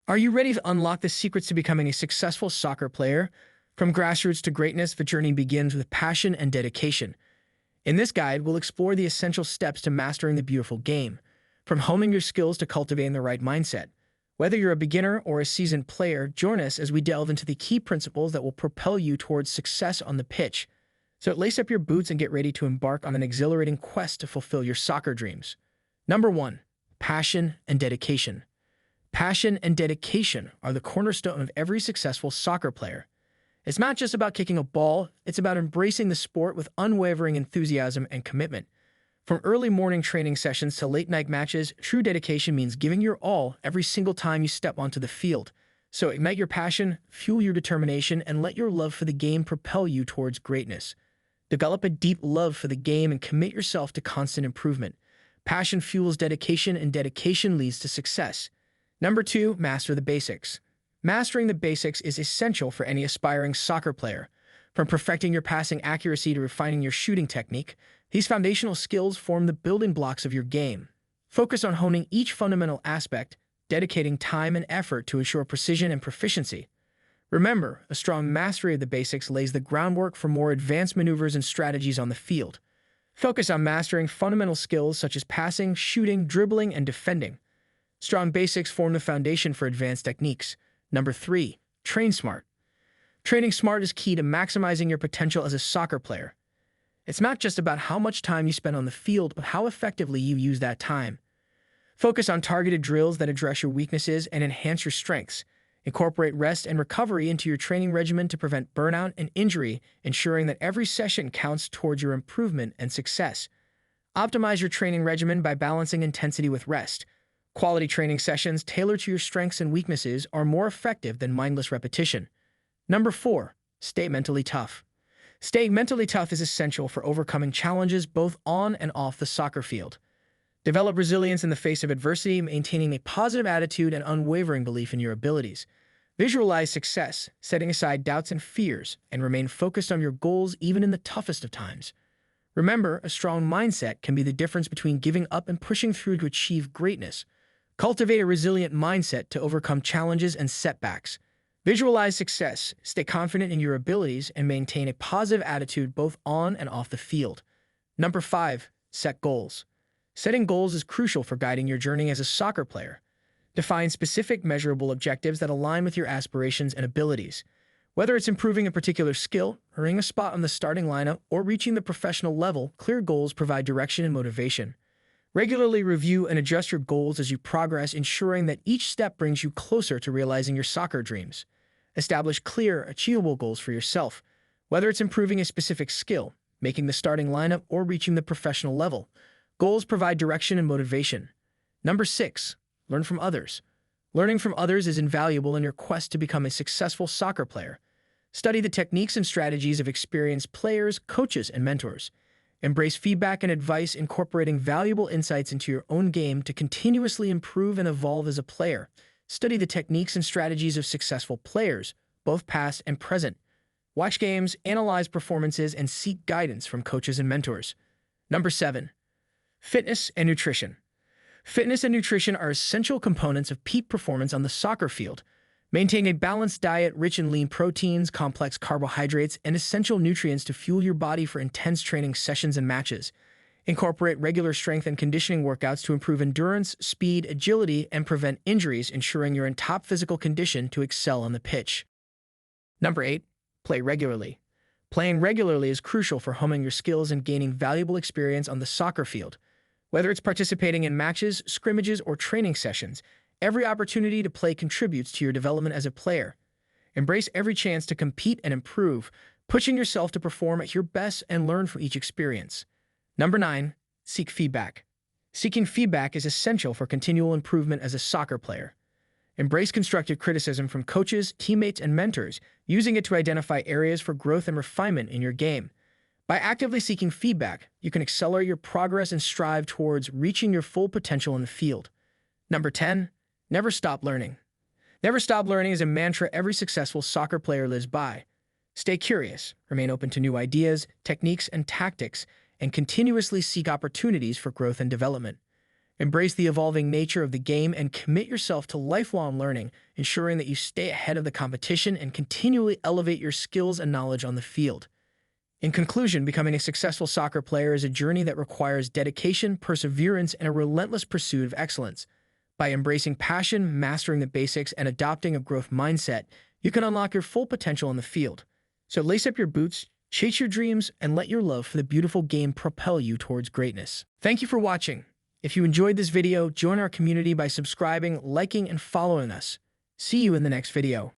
Are you ready to unlock the secrets to becoming a successful soccer player? From grassroots to greatness, the journey begins with passion and dedication. In this guide, we'll explore the essential steps to mastering the beautiful game, from honing your skills to cultivating the right mindset. Whether you're a beginner or a seasoned player, join us as we delve into the key principles that will propel you towards success on the pitch. So lace up your boots and get ready to embark on an exhilarating quest to fulfill your soccer dreams. Number 1. Passion and dedication. Passion and dedication are the cornerstone of every successful soccer player. It's not just about kicking a ball, it's about embracing the sport with unwavering enthusiasm and commitment. From early morning training sessions to late-night matches, true dedication means giving your all every single time you step onto the field. So ignite your passion, fuel your determination, and let your love for the game propel you towards greatness. Develop a deep love for the game and commit yourself to constant improvement. Passion fuels dedication, and dedication leads to success. Number 2, master the basics. Mastering the basics is essential for any aspiring soccer player. From perfecting your passing accuracy to refining your shooting technique, these foundational skills form the building blocks of your game. Focus on honing each fundamental aspect, dedicating time and effort to ensure precision and proficiency. Remember, a strong mastery of the basics lays the groundwork for more advanced maneuvers and strategies on the field. Focus on mastering fundamental skills such as passing, shooting, dribbling, and defending. Strong basics form the foundation for advanced techniques. Number 3, train smart. Training smart is key to maximizing your potential as a soccer player. It's not just about how much time you spend on the field, but how effectively you use that time. Focus on targeted drills that address your weaknesses and enhance your strengths. Incorporate rest and recovery into your training regimen to prevent burnout and injury, ensuring that every session counts towards your improvement and success. Optimize your training regimen by balancing intensity with rest. Quality training sessions tailored to your strengths and weaknesses are more effective than mindless repetition. Number 4, stay mentally tough. Staying mentally tough is essential for overcoming challenges both on and off the soccer field. Develop resilience in the face of adversity, maintaining a positive attitude and unwavering belief in your abilities. Visualize success, setting aside doubts and fears, and remain focused on your goals even in the toughest of times. Remember, a strong mindset can be the difference between giving up and pushing through to achieve greatness. Cultivate a resilient mindset to overcome challenges and setbacks. Visualize success, stay confident in your abilities, and maintain a positive attitude both on and off the field. Number 5, set goals. Setting goals is crucial for guiding your journey as a soccer player. Define specific, measurable objectives that align with your aspirations and abilities. Whether it's improving a particular skill, earning a spot on the starting lineup, or reaching the professional level, clear goals provide direction and motivation. Regularly review and adjust your goals as you progress, ensuring that each step brings you closer to realizing your soccer dreams. Establish clear, achievable goals for yourself. Whether it's improving a specific skill, making the starting lineup, or reaching the professional level, goals provide direction and motivation. Number 6, learn from others. Learning from others is invaluable in your quest to become a successful soccer player. Study the techniques and strategies of experienced players, coaches, and mentors. Embrace feedback and advice, incorporating valuable insights into your own game to continuously improve and evolve as a player. Study the techniques and strategies of successful players, both past and present. Watch games, analyze performances, and seek guidance from coaches and mentors. Number 7, fitness and nutrition. Fitness and nutrition are essential components of peak performance on the soccer field. Maintain a balanced diet rich in lean proteins, complex carbohydrates, and essential nutrients to fuel your body for intense training sessions and matches. Incorporate regular strength and conditioning workouts to improve endurance, speed, agility, and prevent injuries, ensuring you're in top physical condition to excel on the pitch. Number 8, play regularly. Playing regularly is crucial for honing your skills and gaining valuable experience on the soccer field. Whether it's participating in matches, scrimmages, or training sessions, every opportunity to play contributes to your development as a player. Embrace every chance to compete and improve, pushing yourself to perform at your best and learn from each experience. Number 9, seek feedback. Seeking feedback is essential for continual improvement as a soccer player. Embrace constructive criticism from coaches, teammates, and mentors, using it to identify areas for growth and refinement in your game. By actively seeking feedback, you can accelerate your progress and strive towards reaching your full potential in the field. Number 10, never stop learning. Never stop learning is a mantra every successful soccer player lives by. Stay curious, remain open to new ideas, techniques, and tactics, and continuously seek opportunities for growth and development. Embrace the evolving nature of the game and commit yourself to lifelong learning, ensuring that you stay ahead of the competition and continually elevate your skills and knowledge on the field. In conclusion, becoming a successful soccer player is a journey that requires dedication, perseverance, and a relentless pursuit of excellence. By embracing passion, mastering the basics, and adopting a growth mindset, you can unlock your full potential on the field. So lace up your boots, chase your dreams, and let your love for the beautiful game propel you towards greatness. Thank you for watching. If you enjoyed this video, join our community by subscribing, liking, and following us. See you in the next video.